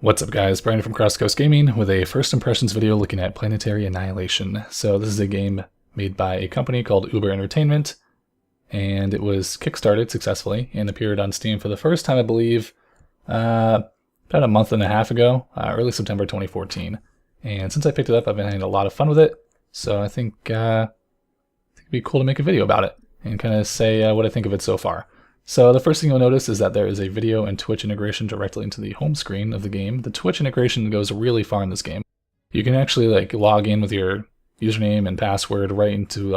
What's up guys, Brandon from Cross Coast Gaming with a first impressions video looking at Planetary Annihilation. So this is a game made by a company called Uber Entertainment, and it was kickstarted successfully and appeared on Steam for the first time, I believe, about a month and a half ago, early September 2014. And since I picked it up, I've been having a lot of fun with it, so I think it'd be cool to make a video about it and kind of say what I think of it so far. So the first thing you'll notice is that there is a video and Twitch integration directly into the home screen of the game. The Twitch integration goes really far in this game. You can actually log in with your username and password right into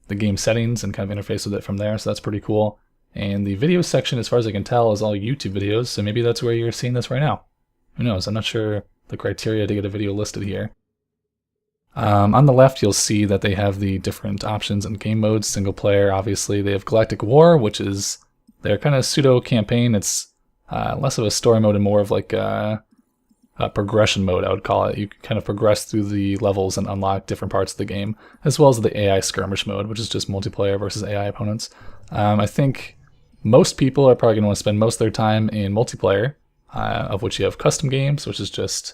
the game settings and kind of interface with it from there, so that's pretty cool. And the video section, as far as I can tell, is all YouTube videos, so maybe that's where you're seeing this right now. Who knows? I'm not sure the criteria to get a video listed here. On the left, you'll see that they have the different options and game modes. Single player, obviously. They have Galactic War, which is their kind of pseudo-campaign. It's less of a story mode and more of like a progression mode, I would call it. You can kind of progress through the levels and unlock different parts of the game, as well as the AI skirmish mode, which is just multiplayer versus AI opponents. I think most people are probably going to want to spend most of their time in multiplayer, of which you have custom games, which is just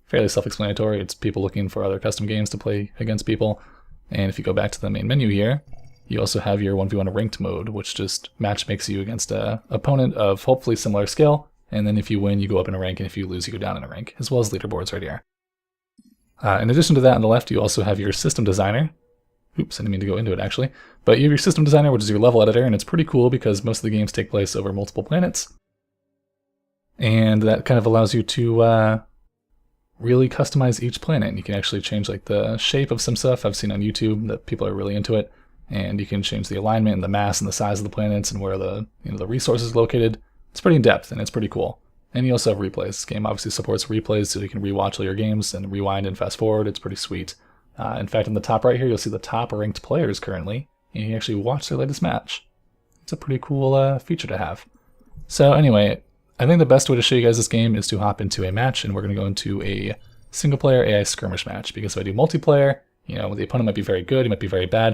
fairly self-explanatory. It's people looking for other custom games to play against people. And if you go back to the main menu here, you also have your 1v1 ranked mode, which just match makes you against an opponent of hopefully similar skill, and then if you win, you go up in a rank, and if you lose, you go down in a rank, as well as leaderboards right here. In addition to that, on the left, you also have your system designer. Oops, I didn't mean to go into it, actually. But you have your system designer, which is your level editor, and it's pretty cool because most of the games take place over multiple planets. And that kind of allows you to really customize each planet. And you can actually change the shape of some stuff I've seen on YouTube that people are really into it. And you can change the alignment and the mass and the size of the planets and where the resources are located. It's pretty in depth and it's pretty cool. And you also have replays. This game obviously supports replays, so you can rewatch all your games and rewind and fast forward. It's pretty sweet. In fact, in the top right here, you'll see the top ranked players currently, and you can actually watch their latest match. It's a pretty cool feature to have. So anyway, I think the best way to show you guys this game is to hop into a match, and we're going to go into a single player AI skirmish match, because if I do multiplayer, the opponent might be very good, he might be very bad.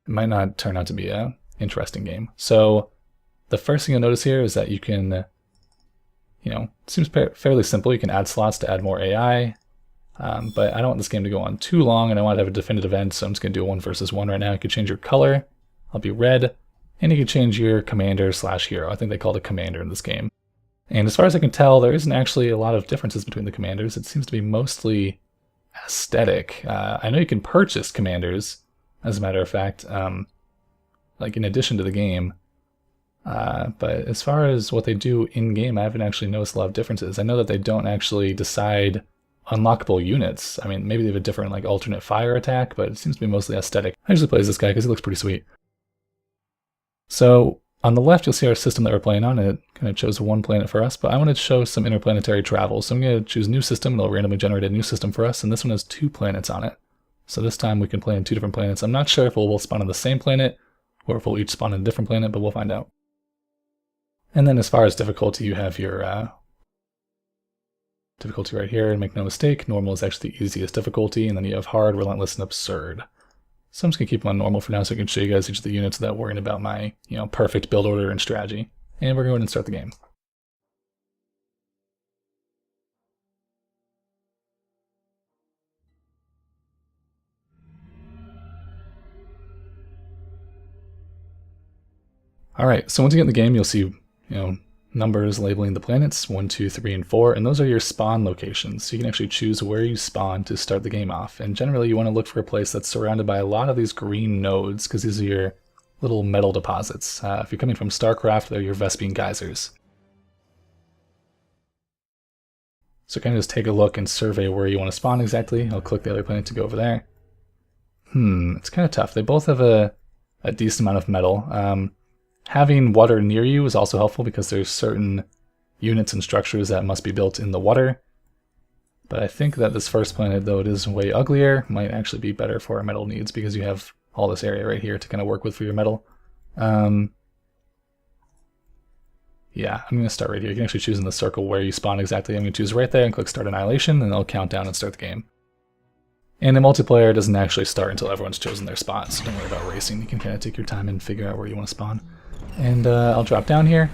It might not turn out to be an interesting game. So the first thing you'll notice here is that you can, it seems fairly simple. You can add slots to add more AI, but I don't want this game to go on too long, and I want to have a definitive end, so I'm just going to do a 1 versus 1 right now. You can change your color. I'll be red, and you can change your commander/hero. I think they call it a commander in this game. And as far as I can tell, there isn't actually a lot of differences between the commanders. It seems to be mostly aesthetic. I know you can purchase commanders, as a matter of fact, in addition to the game. But as far as what they do in-game, I haven't actually noticed a lot of differences. I know that they don't actually decide unlockable units. I mean, maybe they have a different alternate fire attack, but it seems to be mostly aesthetic. I usually play as this guy because he looks pretty sweet. So on the left, you'll see our system that we're playing on, and it kind of chose one planet for us, but I wanted to show some interplanetary travel. So I'm going to choose new system, and it'll randomly generate a new system for us, and this one has 2 planets on it. So this time we can play in 2 different planets. I'm not sure if we'll spawn on the same planet or if we'll each spawn on a different planet, but we'll find out. And then as far as difficulty, you have your difficulty right here, and make no mistake, normal is actually the easiest difficulty, and then you have hard, relentless, and absurd. So I'm just going to keep them on normal for now so I can show you guys each of the units without worrying about my perfect build order and strategy. And we're going to go ahead and start the game. Alright, so once you get in the game, you'll see, numbers labeling the planets, 1, 2, 3, and 4, and those are your spawn locations. So you can actually choose where you spawn to start the game off. And generally you want to look for a place that's surrounded by a lot of these green nodes, because these are your little metal deposits. If you're coming from StarCraft, they're your Vespene geysers. So kind of just take a look and survey where you want to spawn exactly. I'll click the other planet to go over there. It's kind of tough. They both have a decent amount of metal. Having water near you is also helpful because there's certain units and structures that must be built in the water. But I think that this first planet, though it is way uglier, might actually be better for our metal needs because you have all this area right here to kind of work with for your metal. Yeah, I'm going to start right here. You can actually choose in the circle where you spawn exactly. I'm going to choose right there and click Start Annihilation, and it'll count down and start the game. And the multiplayer doesn't actually start until everyone's chosen their spot, so don't worry about racing. You can kind of take your time and figure out where you want to spawn. And I'll drop down here.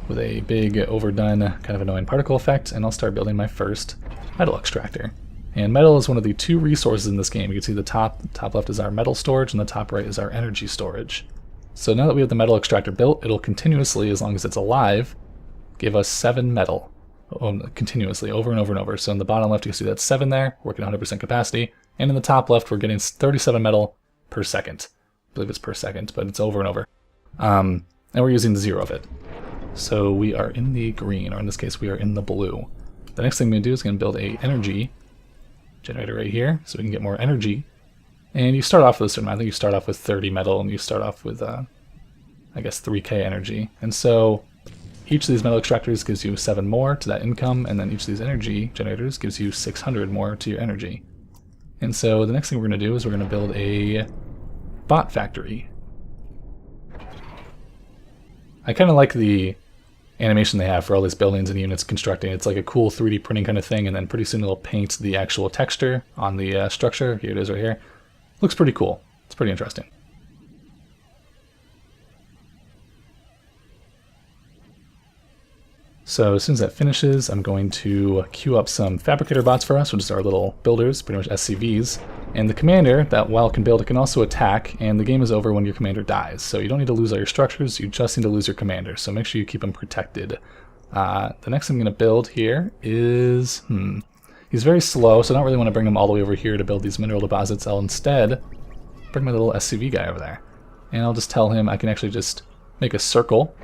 with a big overdone kind of annoying particle effect, and I'll start building my first metal extractor. And metal is one of the 2 resources in this game. You can see the top left is our metal storage and the top right is our energy storage. So now that we have the metal extractor built, it'll continuously, as long as it's alive, give us 7 metal. Continuously, over and over and over. So in the bottom left you can see that's 7 there, working 100% capacity. And in the top left we're getting 37 metal per second. I believe it's per second, but it's over and over. And we're using 0 of it. So we are in the green, or in this case we are in the blue. The next thing I'm going to do is going to build a energy generator right here, so we can get more energy. And you start off with a certain amount. I think you start off with 30 metal, and you start off with, I guess, 3k energy. And so each of these metal extractors gives you 7 more to that income, and then each of these energy generators gives you 600 more to your energy. And so the next thing we're going to do is we're going to build a bot factory. I kind of like the animation they have for all these buildings and units constructing. It's like a cool 3D printing kind of thing, and then pretty soon it'll paint the actual texture on the structure. Here it is right here. Looks pretty cool. It's pretty interesting. So as soon as that finishes, I'm going to queue up some fabricator bots for us, which is our little builders, pretty much SCVs. And the commander, that while it can build, it can also attack, and the game is over when your commander dies. So you don't need to lose all your structures, you just need to lose your commander. So make sure you keep them protected. The next thing I'm going to build here is... He's very slow, so I don't really want to bring him all the way over here to build these mineral deposits. I'll instead bring my little SCV guy over there. And I'll just tell him I can actually just make a circle,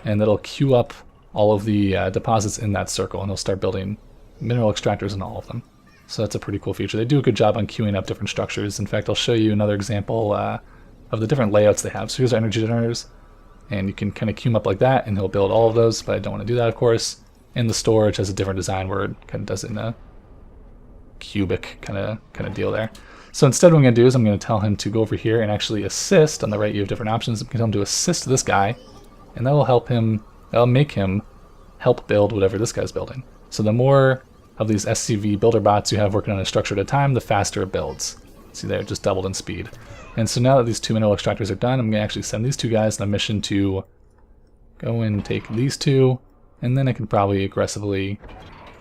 and that'll queue up all of the deposits in that circle, and they'll start building mineral extractors in all of them. So that's a pretty cool feature. They do a good job on queuing up different structures. In fact, I'll show you another example of the different layouts they have. So here's our energy generators, and you can kind of queue them up like that, and he'll build all of those, but I don't want to do that, of course. And the storage has a different design where it kind of does it in a cubic kind of deal there. So instead what I'm going to do is I'm going to tell him to go over here and actually assist. On the right you have different options. I'm going to tell him to assist this guy, and that will help him. That'll make him help build whatever this guy's building. So the more of these SCV builder bots you have working on a structure at a time, the faster it builds. See there, it just doubled in speed. And so now that these 2 mineral extractors are done, I'm going to actually send these 2 guys on a mission to go and take these 2, and then I can probably aggressively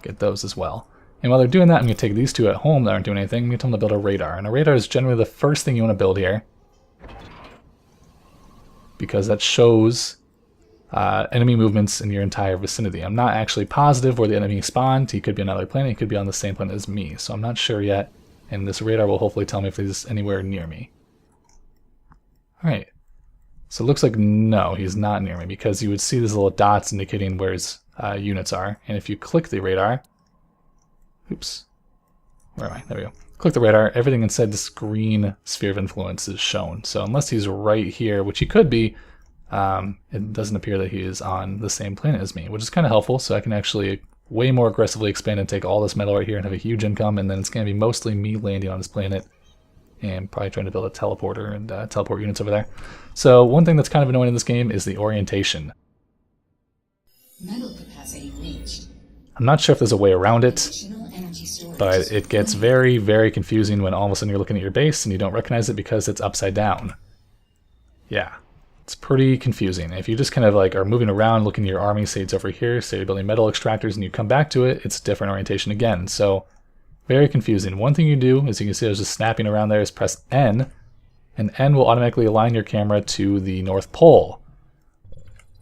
get those as well. And while they're doing that, I'm going to take these 2 at home that aren't doing anything. I'm going to tell them to build a radar. And a radar is generally the first thing you want to build here, because that shows enemy movements in your entire vicinity. I'm not actually positive where the enemy spawned. He could be on another planet, he could be on the same planet as me, so I'm not sure yet, and this radar will hopefully tell me if he's anywhere near me. Alright, so it looks like no, he's not near me, because you would see these little dots indicating where his units are, and if you click the radar, oops, where am I? There we go. Click the radar, everything inside this green sphere of influence is shown, so unless he's right here, which he could be, it doesn't appear that he is on the same planet as me, which is kind of helpful, so I can actually way more aggressively expand and take all this metal right here and have a huge income, and then it's going to be mostly me landing on this planet and probably trying to build a teleporter and teleport units over there. So one thing that's kind of annoying in this game is the orientation. Metal capacity reached. I'm not sure if there's a way around it, but it gets very, very confusing when all of a sudden you're looking at your base and you don't recognize it because it's upside down. Yeah. It's pretty confusing. If you just kind of like are moving around looking at your army, say it's over here, say you're building metal extractors and you come back to it, it's different orientation again. So very confusing. One thing you do, as you can see I was just snapping around there, is press N, and N will automatically align your camera to the North Pole.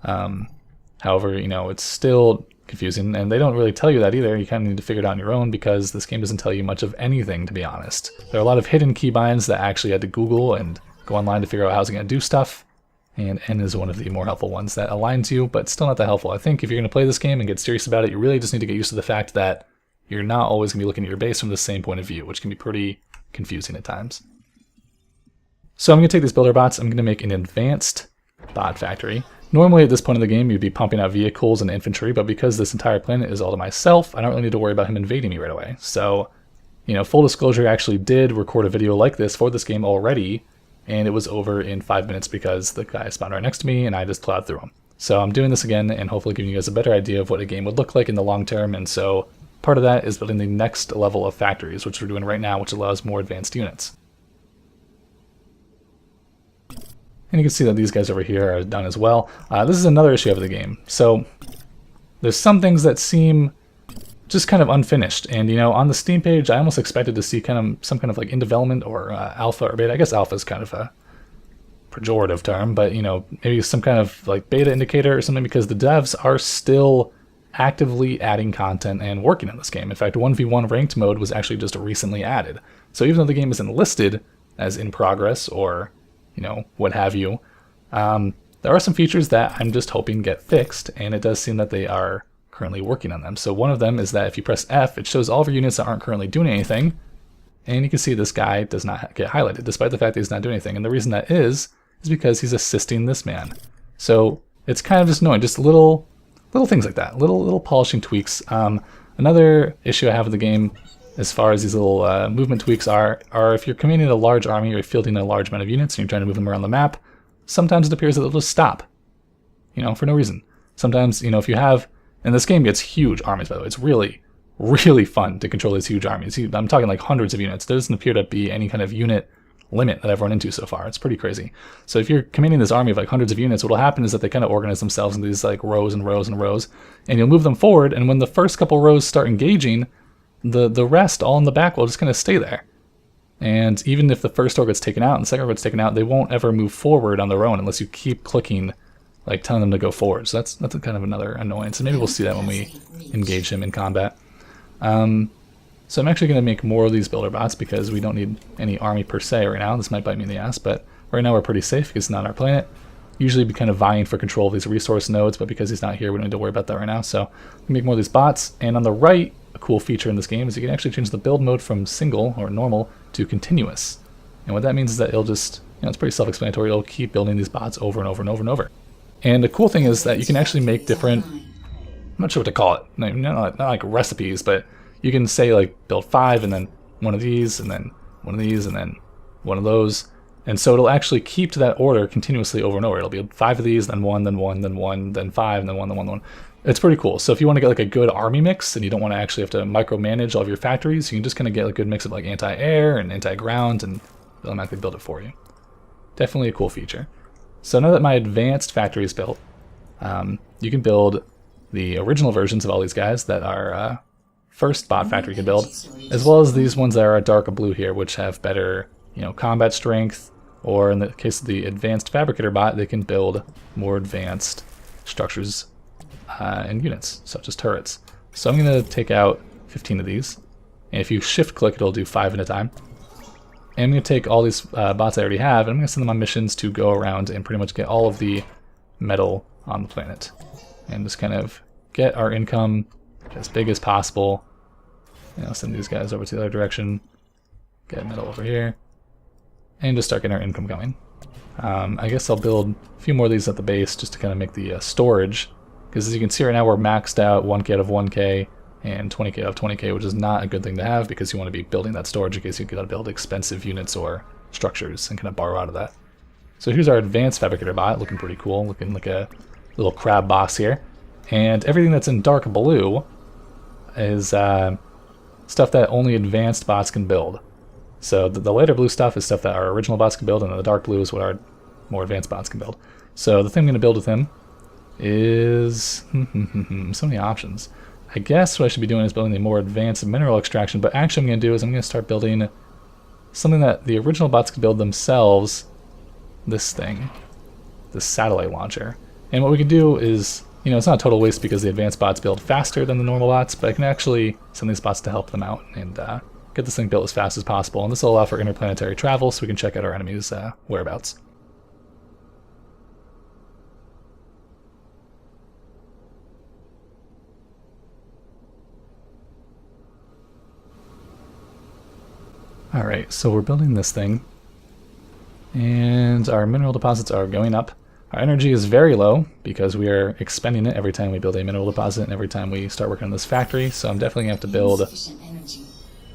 However, you know, it's still confusing, and they don't really tell you that either. You kind of need to figure it out on your own because this game doesn't tell you much of anything, to be honest. There are a lot of hidden keybinds that I actually had to Google and go online to figure out how it's going to do stuff. And N is one of the more helpful ones that aligns you, but still not that helpful. I think if you're going to play this game and get serious about it, you really just need to get used to the fact that you're not always going to be looking at your base from the same point of view, which can be pretty confusing at times. So I'm going to take these builder bots, I'm going to make an advanced bot factory. Normally at this point in the game you'd be pumping out vehicles and infantry, but because this entire planet is all to myself, I don't really need to worry about him invading me right away. So, you know, full disclosure, I actually did record a video like this for this game already, and it was over in 5 minutes because the guy spawned right next to me and I just plowed through him. So I'm doing this again and hopefully giving you guys a better idea of what a game would look like in the long term, and so part of that is building the next level of factories, which we're doing right now, which allows more advanced units. And you can see that these guys over here are done as well. This is another issue of the game. So there's some things that seem just kind of unfinished. And, you know, on the Steam page, I almost expected to see kind of some kind of like in development or alpha or beta. I guess alpha is kind of a pejorative term, but, you know, maybe some kind of like beta indicator or something, because the devs are still actively adding content and working on this game. In fact, 1v1 ranked mode was actually just recently added. So even though the game isn't listed as in progress or, you know, what have you, there are some features that I'm just hoping get fixed, and it does seem that they are currently working on them. So one of them is that if you press F, it shows all of your units that aren't currently doing anything, and you can see this guy does not get highlighted, despite the fact that he's not doing anything. And the reason that is because he's assisting this man. So it's kind of just annoying, just little things like that, little polishing tweaks. Another issue I have with the game, as far as these little movement tweaks are if you're commanding a large army or fielding a large amount of units and you're trying to move them around the map, sometimes it appears that they'll just stop, you know, for no reason. Sometimes, you know, if you have, and this game gets huge armies, by the way, it's really, really fun to control these huge armies. I'm talking like hundreds of units. There doesn't appear to be any kind of unit limit that I've run into so far. It's pretty crazy. So if you're commanding this army of like hundreds of units, what'll happen is that they kind of organize themselves into these like rows and rows and rows, and you'll move them forward, and when the first couple rows start engaging, the rest all in the back will just kind of stay there. And even if the first row gets taken out and the second row gets taken out, they won't ever move forward on their own unless you keep clicking, like telling them to go forward. So that's a kind of another annoyance, and maybe we'll see that when we engage him in combat. So I'm actually going to make more of these builder bots because we don't need any army per se right now. This might bite me in the ass, but right now we're pretty safe because it's not our planet. Usually be kind of vying for control of these resource nodes, but because he's not here, we don't need to worry about that right now. So we make more of these bots, and on the right, a cool feature in this game is you can actually change the build mode from single or normal to continuous. And what that means is that it'll just, you know, it's pretty self-explanatory. It'll keep building these bots over and over and over and over. And the cool thing is that you can actually make different, I'm not sure what to call it, not like recipes, but you can say like build 5 and then one of these and then one of these and then one of those. And so it'll actually keep to that order continuously over and over. It'll be 5 of these, then 1, then 1, then 1, then 5, and then 1, then 1, then 1. It's pretty cool. So if you want to get like a good army mix and you don't want to actually have to micromanage all of your factories, you can just kind of get a good mix of like anti-air and anti-ground, and it'll automatically build it for you. Definitely a cool feature. So now that my advanced factory is built, you can build the original versions of all these guys that are first bot factory you can build, as well as these ones that are a darker blue here, which have better, you know, combat strength, or in the case of the advanced fabricator bot, they can build more advanced structures and units, such as turrets. So I'm going to take out 15 of these, and if you shift click, it'll do 5 at a time. And I'm going to take all these bots I already have, and I'm going to send them on missions to go around and pretty much get all of the metal on the planet, and just kind of get our income as big as possible. You know, send these guys over to the other direction, get metal over here, and just start getting our income going. I guess I'll build a few more of these at the base just to kind of make the storage, because as you can see right now we're maxed out 1k out of 1k and 20k out of 20k, which is not a good thing to have because you want to be building that storage in case you gotta build expensive units or structures and kind of borrow out of that. So here's our advanced fabricator bot, looking pretty cool, looking like a little crab boss here. And everything that's in dark blue is stuff that only advanced bots can build. So the lighter blue stuff is stuff that our original bots can build, and the dark blue is what our more advanced bots can build. So the thing I'm going to build with him is so many options. I guess what I should be doing is building a more advanced mineral extraction, but actually I'm going to do is I'm going to start building something that the original bots can build themselves, this thing, this satellite launcher. And what we can do is, you know, it's not a total waste because the advanced bots build faster than the normal bots, but I can actually send these bots to help them out and get this thing built as fast as possible. And this will allow for interplanetary travel so we can check out our enemies' whereabouts. Alright, so we're building this thing, and our mineral deposits are going up. Our energy is very low because we are expending it every time we build a mineral deposit and every time we start working on this factory, so I'm definitely going to have to build,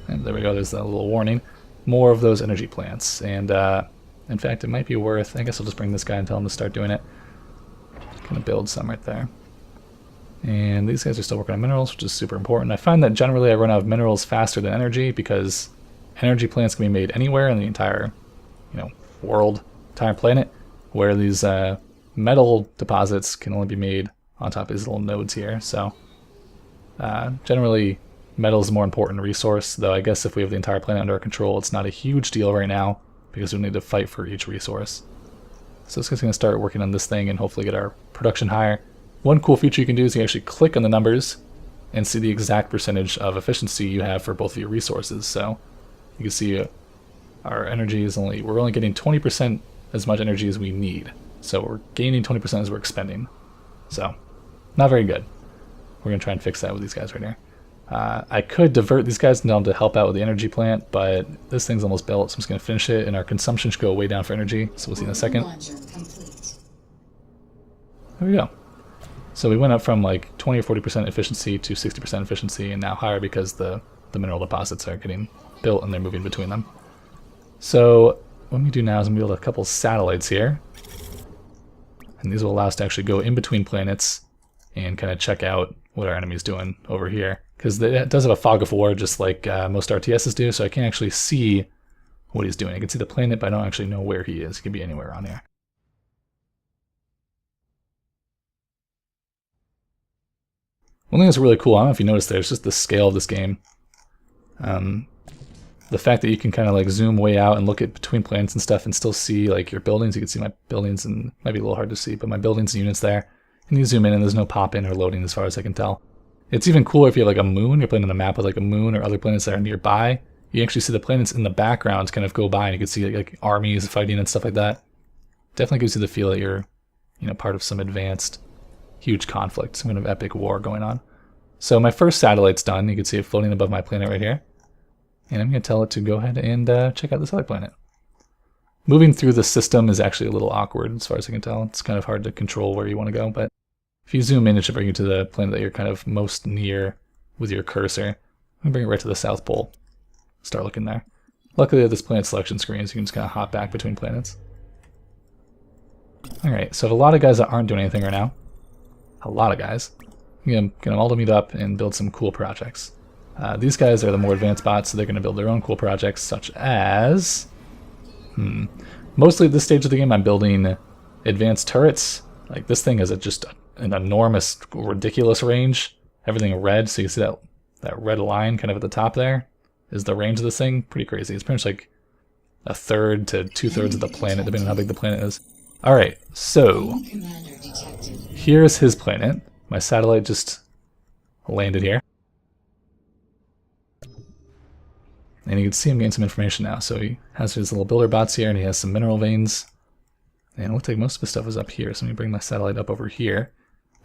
and there we go, there's that little warning, more of those energy plants. And in fact, it might be worth, I guess I'll just bring this guy and tell him to start doing it. Gonna build some right there. And these guys are still working on minerals, which is super important. I find that generally I run out of minerals faster than energy because energy plants can be made anywhere in the entire, you know, world, entire planet. where these metal deposits can only be made on top of these little nodes here. So generally metal is a more important resource, though I guess if we have the entire planet under our control, it's not a huge deal right now because we need to fight for each resource. So it's just going to start working on this thing and hopefully get our production higher. One cool feature you can do is you actually click on the numbers and see the exact percentage of efficiency you have for both of your resources. So you can see our energy is we're only getting 20% as much energy as we need. So we're gaining 20% as we're expending. So not very good. We're going to try and fix that with these guys right here. I could divert these guys down to help out with the energy plant, but this thing's almost built, so I'm just going to finish it, and our consumption should go way down for energy, so we'll see in a second. There we go. So we went up from like 20 or 40% efficiency to 60% efficiency, and now higher because the mineral deposits are getting built and they're moving between them. So what we do now is I'm going to build a couple satellites here, and these will allow us to actually go in between planets and kind of check out what our enemy's doing over here. Because it does have a fog of war just like most RTSs do, so I can't actually see what he's doing. I can see the planet, but I don't actually know where he is. He could be anywhere on here. One thing that's really cool, I don't know if you noticed there, it's just the scale of this game. The fact that you can kind of like zoom way out and look at between planets and stuff and still see like your buildings. You can see my buildings, and it might be a little hard to see, but my buildings and units there. And you zoom in and there's no pop-in or loading as far as I can tell. It's even cooler if you have like a moon, you're playing on a map with like a moon or other planets that are nearby. You actually see the planets in the background kind of go by, and you can see like armies fighting and stuff like that. Definitely gives you the feel that you're, part of some advanced, huge conflict, some kind of epic war going on. So my first satellite's done. You can see it floating above my planet right here. And I'm going to tell it to go ahead and check out this other planet. Moving through the system is actually a little awkward as far as I can tell. It's kind of hard to control where you want to go, but if you zoom in, it should bring you to the planet that you're kind of most near with your cursor. I'm going to bring it right to the South Pole. Start looking there. Luckily, I have this planet selection screen, so you can just kind of hop back between planets. Alright, so I have a lot of guys that aren't doing anything right now. A lot of guys. I'm going to get them all to meet up and build some cool projects. These guys are the more advanced bots, so they're going to build their own cool projects, such as... Mostly at this stage of the game, I'm building advanced turrets. Like, this thing has just an enormous, ridiculous range. Everything red, so you see that red line kind of at the top there is the range of this thing. Pretty crazy. It's pretty much like a third to two-thirds of the planet, depending on how big the planet is. Alright, so here's his planet. My satellite just landed here. And you can see him getting some information now. So he has his little builder bots here, and he has some mineral veins. And it looks like most of his stuff is up here. So let me bring my satellite up over here.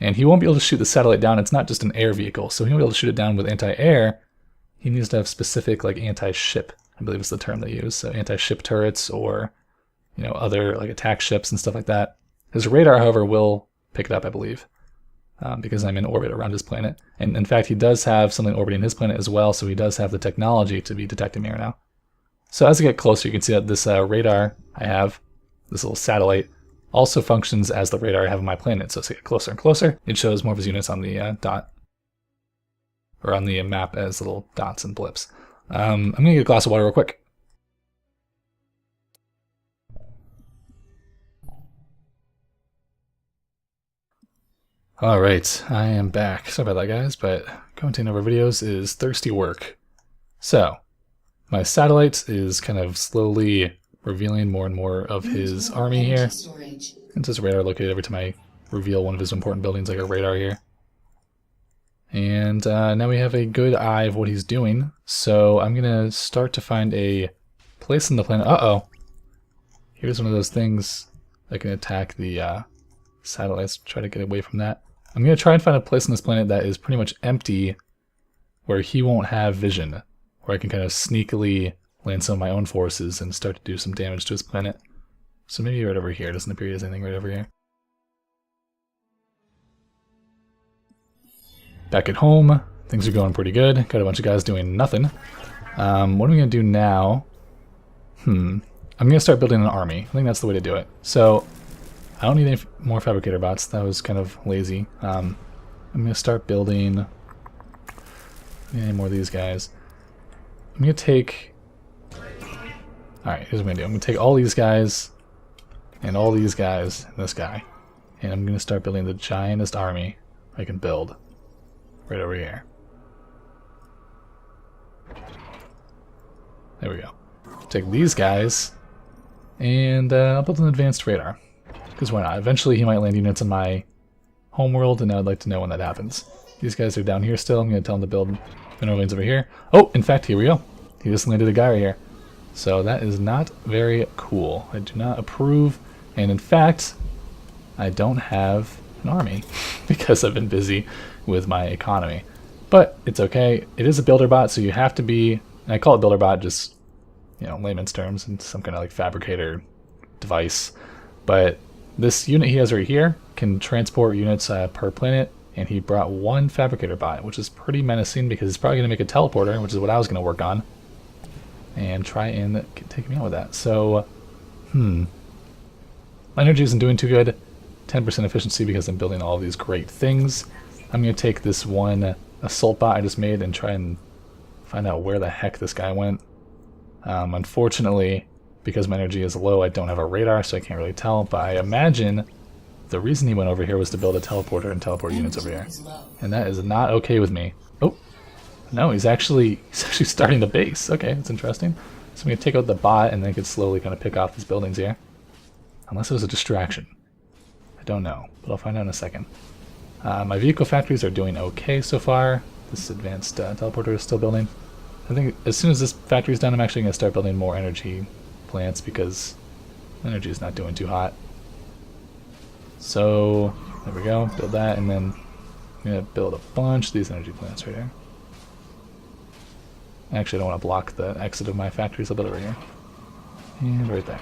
And he won't be able to shoot the satellite down. It's not just an air vehicle, so he won't be able to shoot it down with anti-air. He needs to have specific, like, anti-ship, I believe is the term they use. So anti-ship turrets or, other, like, attack ships and stuff like that. His radar, however, will pick it up, I believe. Because I'm in orbit around his planet. And in fact, he does have something orbiting his planet as well, so he does have the technology to be detecting me right now. So as I get closer, you can see that this radar I have, this little satellite, also functions as the radar I have on my planet. So as I get closer and closer, it shows more of his units on the dot, or on the map as little dots and blips. I'm going to get a glass of water real quick. Alright, I am back. Sorry about that, guys, but commenting over videos is thirsty work. So, my satellite is kind of slowly revealing more and more of his army here. It's his radar located every time I reveal one of his important buildings, like a radar here. And now we have a good eye of what he's doing. So I'm going to start to find a place on the planet. Uh-oh. Here's one of those things that can attack the satellites. Try to get away from that. I'm going to try and find a place on this planet that is pretty much empty, where he won't have vision, where I can kind of sneakily land some of my own forces and start to do some damage to his planet. So maybe right over here. Doesn't appear there's anything right over here. Back at home, things are going pretty good. Got a bunch of guys doing nothing. What am I going to do now? I'm going to start building an army. I think that's the way to do it. So I don't need any more fabricator bots. That was kind of lazy. I'm going to start building any more of these guys. I'm going to take... Alright, here's what I'm going to do. I'm going to take all these guys and all these guys, and this guy. And I'm going to start building the giantest army I can build. Right over here. There we go. Take these guys, and I'll build an advanced radar. Because why not? Eventually he might land units in my homeworld, and I'd like to know when that happens. These guys are down here still. I'm going to tell them to build mineral veins over here. Oh, in fact, here we go. He just landed a guy right here. So that is not very cool. I do not approve. And in fact, I don't have an army because I've been busy with my economy. But it's okay. It is a builder bot, so you have to be, and I call it builder bot just, you know, layman's terms, and some kind of like fabricator device. But this unit he has right here can transport units per planet, and he brought one fabricator bot, which is pretty menacing because he's probably going to make a teleporter, which is what I was going to work on, and try and take me out with that. So, my energy isn't doing too good. 10% efficiency because I'm building all of these great things. I'm going to take this one assault bot I just made and try and find out where the heck this guy went. Unfortunately, because my energy is low, I don't have a radar, so I can't really tell, but I imagine the reason he went over here was to build a teleporter and teleport units over here. And that is not okay with me. Oh, no, he's actually starting the base. Okay, that's interesting. So I'm going to take out the bot, and then I can slowly kind of pick off these buildings here. Unless it was a distraction. I don't know, but I'll find out in a second. My vehicle factories are doing okay so far. This advanced teleporter is still building. I think as soon as this factory is done, I'm actually going to start building more energy plants because energy is not doing too hot. So there we go, build that, and then I'm going to build a bunch of these energy plants right here. Actually, I don't want to block the exit of my factories. I'll build it right here. And right there.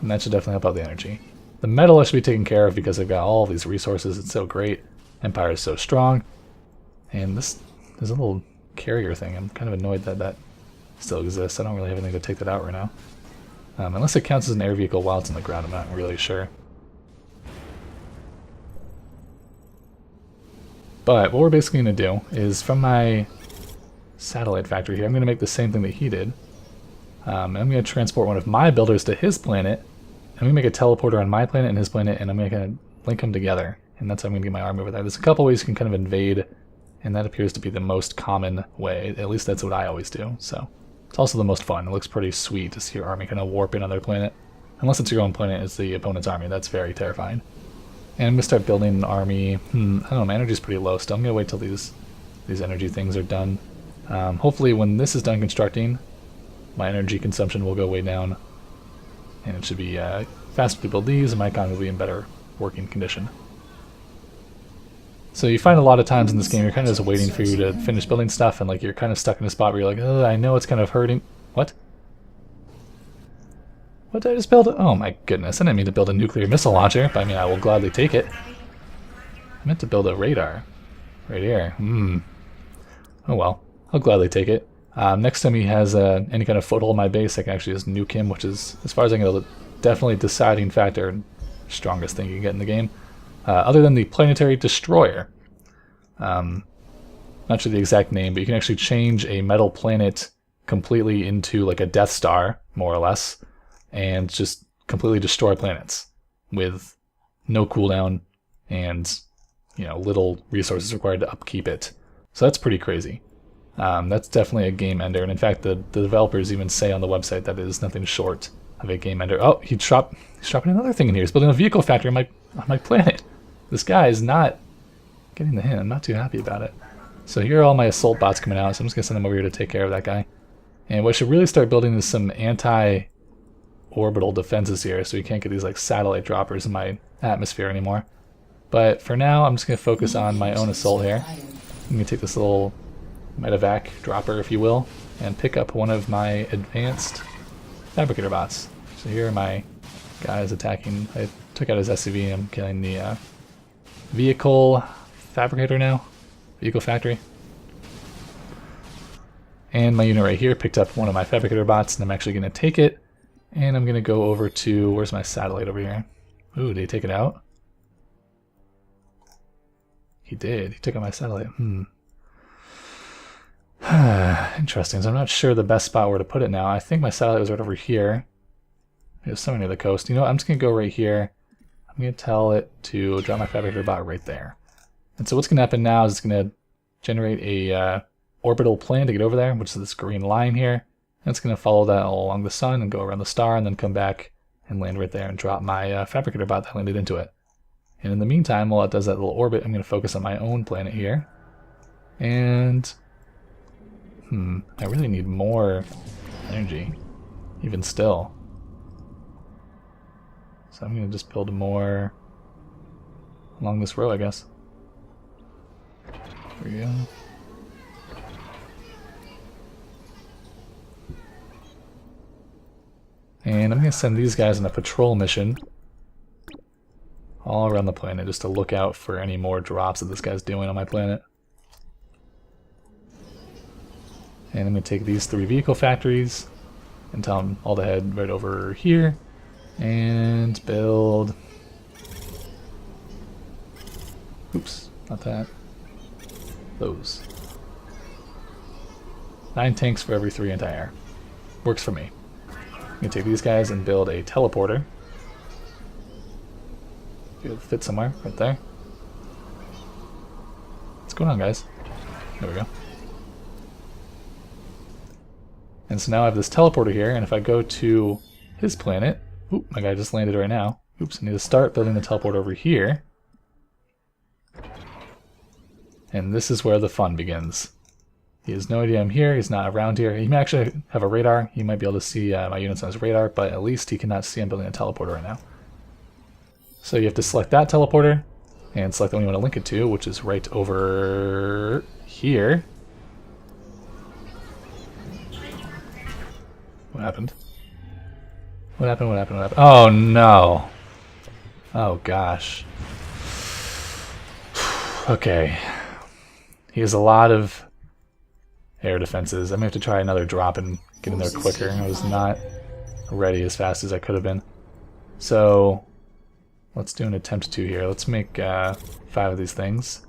And that should definitely help out the energy. The metal I should be taken care of because I've got all these resources. It's so great. Empire is so strong. And there's a little carrier thing. I'm kind of annoyed that that still exists. I don't really have anything to take that out right now. Unless it counts as an air vehicle while it's on the ground, I'm not really sure. But what we're basically going to do is from my satellite factory here, I'm going to make the same thing that he did. I'm going to transport one of my builders to his planet. I'm going to make a teleporter on my planet and his planet, and I'm going to link them together. And that's how I'm going to get my army over there. There's a couple ways you can kind of invade, and that appears to be the most common way. At least that's what I always do. So it's also the most fun. It looks pretty sweet to see your army kind of warp in on their planet. Unless it's your own planet, it's the opponent's army. That's very terrifying. And I'm going to start building an army. I don't know, my energy's pretty low still. I'm going to wait till these energy things are done. Hopefully when this is done constructing, my energy consumption will go way down. And it should be faster to build these, and my economy will be in better working condition. So you find a lot of times in this game, you're kind of just waiting for you to finish building stuff, and like you're kind of stuck in a spot where you're like, oh, I know it's kind of hurting. What? What did I just build? Oh my goodness, I didn't mean to build a nuclear missile launcher, but I mean, I will gladly take it. I meant to build a radar. Right here. Oh well, I'll gladly take it. Next time he has any kind of foothold in my base, I can actually just nuke him, which is, as far as I can tell, definitely deciding factor and strongest thing you can get in the game. Other than the Planetary Destroyer. Not sure the exact name, but you can actually change a metal planet completely into like a Death Star, more or less, and just completely destroy planets with no cooldown and, you know, little resources required to upkeep it. So that's pretty crazy. That's definitely a game ender, and in fact the developers even say on the website that it is nothing short of a game ender. Oh, he's dropping another thing in here. He's building a vehicle factory on my planet. This guy is not getting the hint. I'm not too happy about it. So here are all my assault bots coming out, so I'm just going to send them over here to take care of that guy. And what I should really start building is some anti-orbital defenses here, so we can't get these like satellite droppers in my atmosphere anymore. But for now, I'm just going to focus on my own assault here. I'm going to take this little medevac dropper, if you will, and pick up one of my advanced fabricator bots. So here are my guys attacking. I took out his SCV, I'm killing the vehicle fabricator now. Vehicle factory. And my unit right here picked up one of my fabricator bots, and I'm actually going to take it, and I'm going to go over to, where's my satellite over here? Ooh, did he take it out? He did. He took out my satellite. Interesting. So I'm not sure the best spot where to put it now. I think my satellite was right over here. There's somewhere near the coast. You know what? I'm just going to go right here. I'm going to tell it to drop my fabricator bot right there. And so what's going to happen now is it's going to generate a orbital plane to get over there, which is this green line here. And it's going to follow that all along the sun and go around the star and then come back and land right there and drop my fabricator bot that landed into it. And in the meantime, while it does that little orbit, I'm going to focus on my own planet here. And I really need more energy, even still. So I'm going to just build more along this row, I guess. There we go. And I'm going to send these guys on a patrol mission all around the planet just to look out for any more drops that this guy's doing on my planet. And I'm going to take these 3 vehicle factories and tell them all to head right over here and build... Oops, not that. Those. 9 tanks for every 3 anti-air. Works for me. I'm going to take these guys and build a teleporter. It'll fit somewhere, right there. What's going on, guys? There we go. And so now I have this teleporter here, and if I go to his planet... Oop, my guy just landed right now. Oops, I need to start building the teleporter over here. And this is where the fun begins. He has no idea I'm here, he's not around here. He may actually have a radar, he might be able to see my units on his radar, but at least he cannot see I'm building a teleporter right now. So you have to select that teleporter, and select the one you want to link it to, which is right over here. What happened? What happened? What happened? What happened? Oh no! Oh gosh. Okay. He has a lot of air defenses. I'm going to have to try another drop and get in there quicker. I was not ready as fast as I could have been. So, let's do an attempt to here. Let's make 5 of these things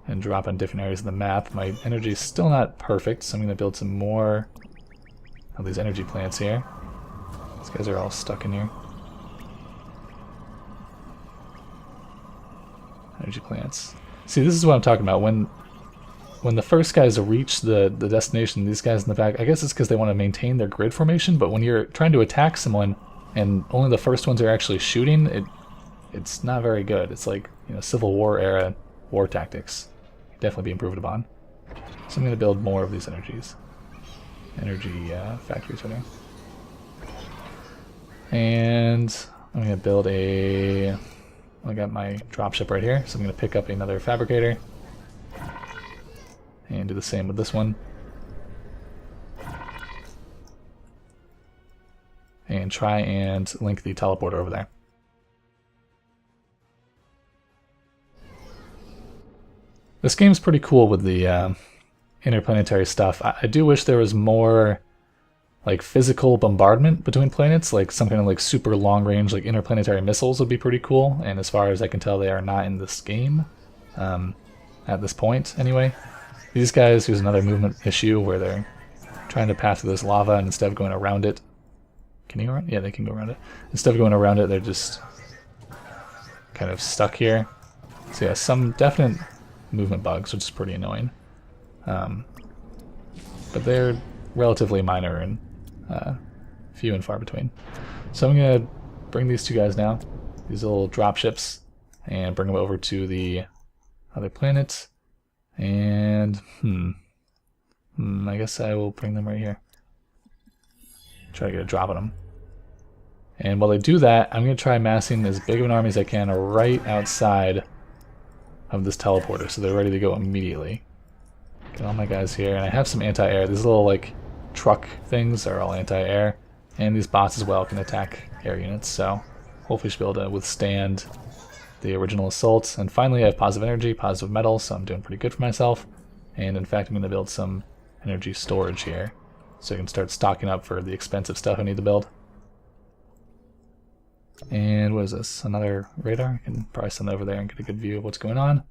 and drop on different areas of the map. My energy is still not perfect, so I'm going to build some more of these energy plants here. These guys are all stuck in here. Energy plants. See, this is what I'm talking about. When the first guys reach the destination, these guys in the back, I guess it's because they want to maintain their grid formation, but when you're trying to attack someone and only the first ones are actually shooting, it's not very good. It's like, you know, Civil War era war tactics. Definitely be improved upon. So I'm going to build more of these energy factories right now. And I'm going to build I got my dropship right here, so I'm going to pick up another fabricator and do the same with this one. And try and link the teleporter over there. This game's pretty cool with the interplanetary stuff. I do wish there was more like physical bombardment between planets, like some kind of like super long range like interplanetary missiles would be pretty cool, and as far as I can tell they are not in this game at this point anyway. These guys, here's another movement issue where they're trying to pass through this lava and instead of going around it, can you go around? Yeah, they can go around it. Instead of going around it, they're just kind of stuck here. So yeah, some definite movement bugs, which is pretty annoying. But they're relatively minor and few and far between. So I'm going to bring these 2 guys now, these little drop ships, and bring them over to the other planet. And, I guess I will bring them right here. Try to get a drop on them. And while they do that, I'm going to try amassing as big of an army as I can right outside of this teleporter, so they're ready to go immediately. Get all my guys here, and I have some anti-air. These little like truck things are all anti-air, and these bots as well can attack air units, so hopefully should be able to withstand the original assault. And finally I have positive energy, positive metal, so I'm doing pretty good for myself. And in fact I'm going to build some energy storage here, so I can start stocking up for the expensive stuff I need to build. And what is this? Another radar? I can probably send that over there and get a good view of what's going on.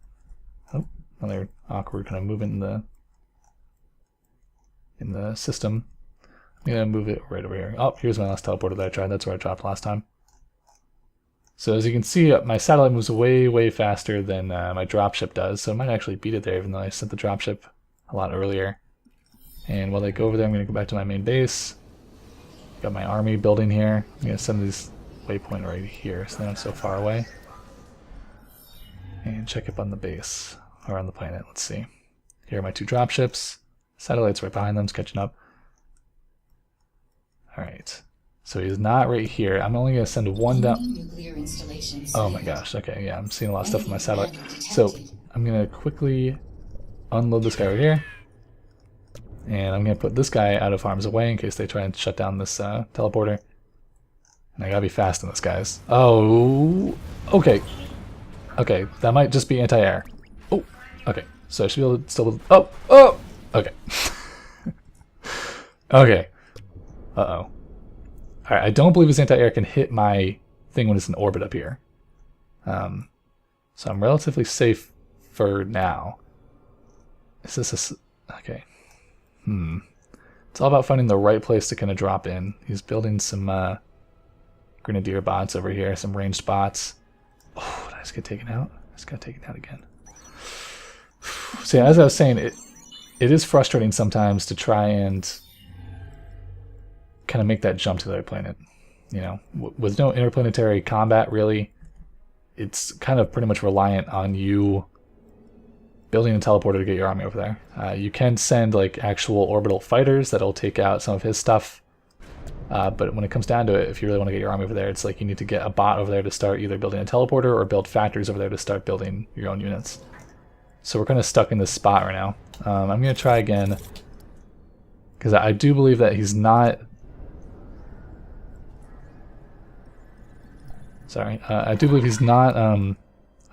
Oh, another awkward kind of movement in the system. I'm gonna move it right over here. Oh, here's my last teleporter that I tried. That's where I dropped last time. So as you can see, my satellite moves way, way faster than my dropship does. So I might actually beat it there, even though I sent the dropship a lot earlier. And while I go over there, I'm gonna go back to my main base. Got my army building here. I'm gonna send this waypoint right here, so they're not so far away. And check up on the base, or on the planet. Let's see. Here are my 2 dropships. Satellites right behind them, is catching up. Alright. So he's not right here. I'm only going to send 1 down. Oh my gosh, okay, yeah, I'm seeing a lot of stuff on my satellite. So I'm going to quickly unload this guy right here. And I'm going to put this guy out of harm's way in case they try and shut down this teleporter. And I gotta be fast in this, guys. Oh, okay. Okay, that might just be anti-air. Oh, okay. So I should be able to still... Oh! Okay. Okay. Uh-oh. Alright, I don't believe his anti-air can hit my thing when it's in orbit up here. So I'm relatively safe for now. Is this a... Okay. It's all about finding the right place to kind of drop in. He's building some grenadier bots over here, some ranged bots. Oh, did I just get taken out? I just got taken out again. So yeah, as I was saying, it is frustrating sometimes to try and kind of make that jump to the other planet. You know, with no interplanetary combat, really, it's kind of pretty much reliant on you building a teleporter to get your army over there. You can send like actual orbital fighters that'll take out some of his stuff. But when it comes down to it, if you really want to get your army over there, it's like you need to get a bot over there to start either building a teleporter or build factories over there to start building your own units. So we're kind of stuck in this spot right now. I'm going to try again, because I do believe that he's not... Sorry. I do believe he's not...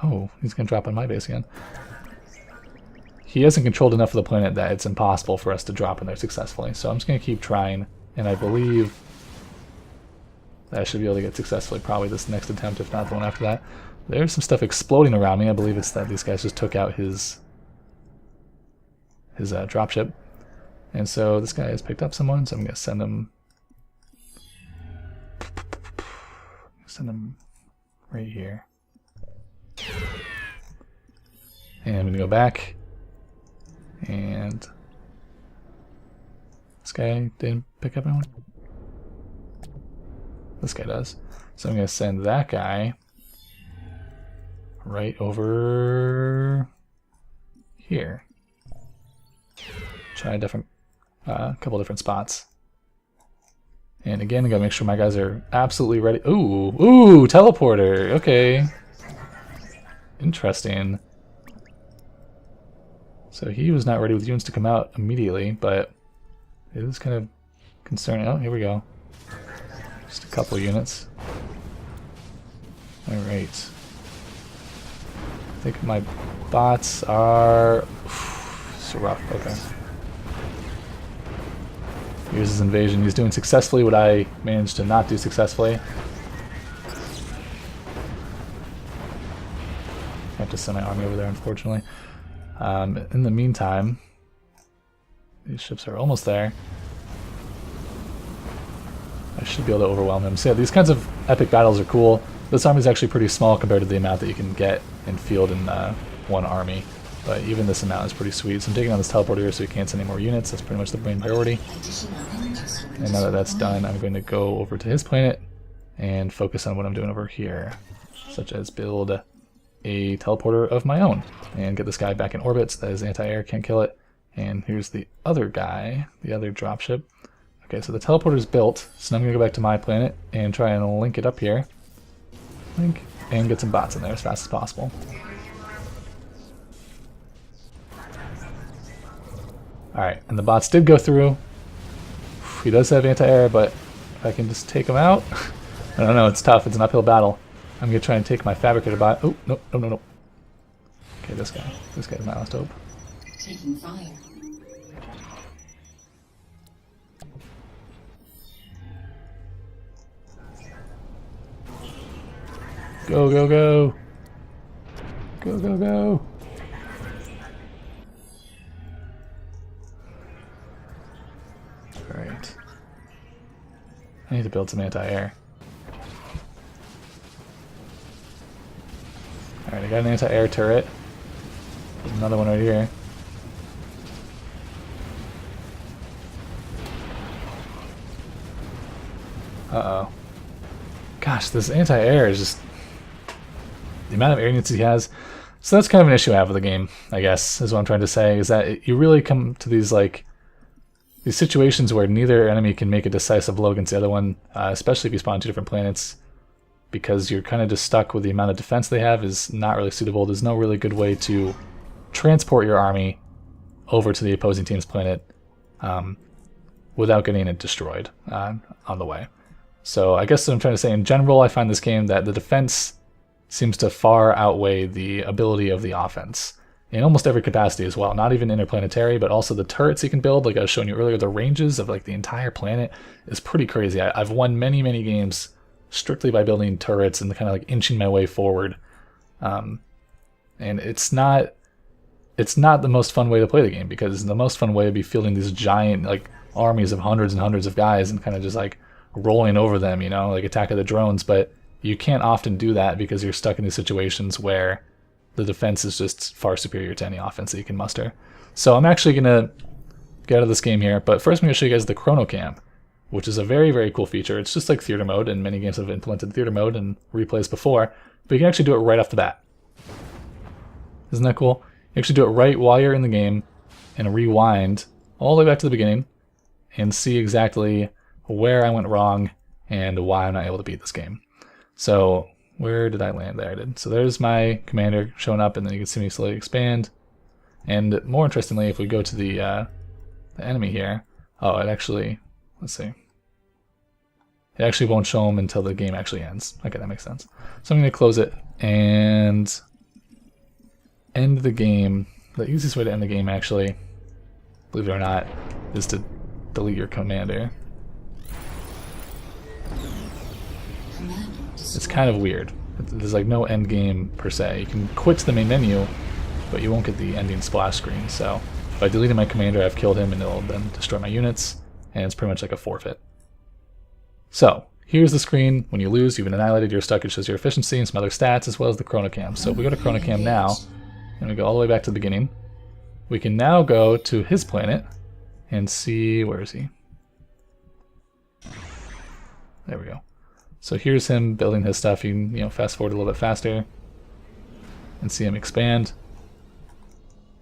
Oh, he's going to drop on my base again. He hasn't controlled enough of the planet that it's impossible for us to drop in there successfully. So I'm just going to keep trying, and I believe that I should be able to get successfully probably this next attempt, if not the one after that. There's some stuff exploding around me. I believe it's that these guys just took out his dropship. And so this guy has picked up someone, so I'm going to send him... Send him right here. And I'm going to go back. And this guy didn't pick up anyone? This guy does. So I'm going to send that guy right over here. Try a different, couple different spots. And again, I gotta make sure my guys are absolutely ready. Ooh, teleporter. Okay. Interesting. So he was not ready with units to come out immediately, but it is kind of concerning. Oh, here we go. Just a couple units. Alright. I think my bots are... so rough, okay. Here's his invasion. He's doing successfully what I managed to not do successfully. I have to send my army over there, unfortunately. In the meantime, these ships are almost there. I should be able to overwhelm him. So yeah, these kinds of epic battles are cool. This army is actually pretty small compared to the amount that you can get and field in one army. But even this amount is pretty sweet. So I'm taking on this teleporter here so we can't send any more units. That's pretty much the main priority. And now that that's done, I'm going to go over to his planet and focus on what I'm doing over here. Such as build a teleporter of my own and get this guy back in orbit so that his anti-air can't kill it. And here's the other guy, the other dropship. Okay, so the teleporter is built, so now I'm going to go back to my planet and try and link it up here. Link, and get some bots in there as fast as possible. Alright, and the bots did go through. He does have anti-air, but if I can just take him out... I don't know, it's tough, it's an uphill battle. I'm going to try and take my fabricator bot... Oh, no, no, no, no. Okay, this guy. This guy's my last hope. Taking fire. Go, go, go! Go, go, go! Alright. I need to build some anti-air. Alright, I got an anti-air turret. There's another one right here. Uh-oh. Gosh, this anti-air is just... the amount of air units he has. So that's kind of an issue I have with the game, I guess, is what I'm trying to say, is that you really come to these, like, these situations where neither enemy can make a decisive blow against the other one, especially if you spawn on two different planets, because you're kind of just stuck with the amount of defense they have is not really suitable. There's no really good way to transport your army over to the opposing team's planet without getting it destroyed on the way. So I guess what I'm trying to say, in general, I find this game that the defense seems to far outweigh the ability of the offense in almost every capacity as well. Not even interplanetary, but also the turrets you can build. Like I was showing you earlier, the ranges of like the entire planet is pretty crazy. I've won many games strictly by building turrets and kind of like inching my way forward. And it's not the most fun way to play the game, because the most fun way would be fielding these giant like armies of hundreds and hundreds of guys and kind of just like rolling over them, you know, like Attack of the Drones. But you can't often do that because you're stuck in these situations where the defense is just far superior to any offense that you can muster. So I'm actually going to get out of this game here, but first I'm going to show you guys the Chrono Cam, which is a very cool feature. It's just like theater mode, and many games have implemented theater mode and replays before, but you can actually do it right off the bat. Isn't that cool? You actually do it right while you're in the game and rewind all the way back to the beginning and see exactly where I went wrong and why I'm not able to beat this game. So where did I land? There I did. So there's my commander showing up, and then you can see me slowly expand. And more interestingly, if we go to the enemy here, oh, it actually, let's see. It actually won't show them until the game actually ends. Okay, that makes sense. So I'm going to close it and end the game. The easiest way to end the game, actually, believe it or not, is to delete your commander. It's kind of weird. There's like no end game per se. You can quit to the main menu, but you won't get the ending splash screen. So by deleting my commander, I've killed him, and it'll then destroy my units, and it's pretty much like a forfeit. So here's the screen. When you lose, you've been annihilated, you're stuck. It shows your efficiency and some other stats, as well as the Chrono Cam. So if we go to Chrono Cam now, and we go all the way back to the beginning, we can now go to his planet and see, where is he? There we go. So here's him building his stuff. You can, fast forward a little bit faster and see him expand.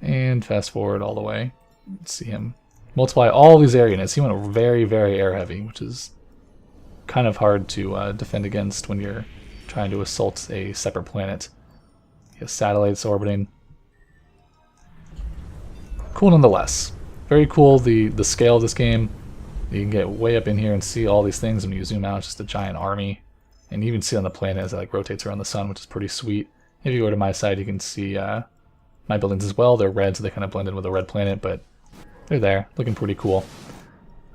And fast forward all the way. See him multiply all these air units. He went very air heavy, which is kind of hard to defend against when you're trying to assault a separate planet. He has satellites orbiting. Cool nonetheless. Very cool, the scale of this game. You can get way up in here and see all these things. When you zoom out, it's just a giant army. And you even see on the planet as it like rotates around the sun, which is pretty sweet. If you go to my side, you can see my buildings as well. They're red, so they kind of blend in with the red planet, but they're there, looking pretty cool.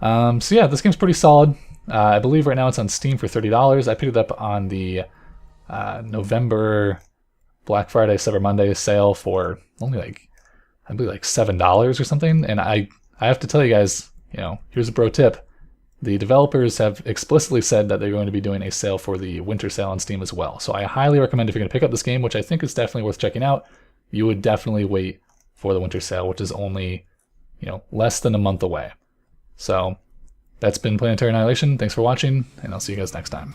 So yeah, this game's pretty solid. I believe right now it's on Steam for $30. I picked it up on the November Black Friday, Cyber Monday sale for only like, I believe like $7 or something. And I have to tell you guys, here's a pro tip. The developers have explicitly said that they're going to be doing a sale for the winter sale on Steam as well. So I highly recommend, if you're going to pick up this game, which I think is definitely worth checking out, you would definitely wait for the winter sale, which is only, less than a month away. So that's been Planetary Annihilation. Thanks for watching, and I'll see you guys next time.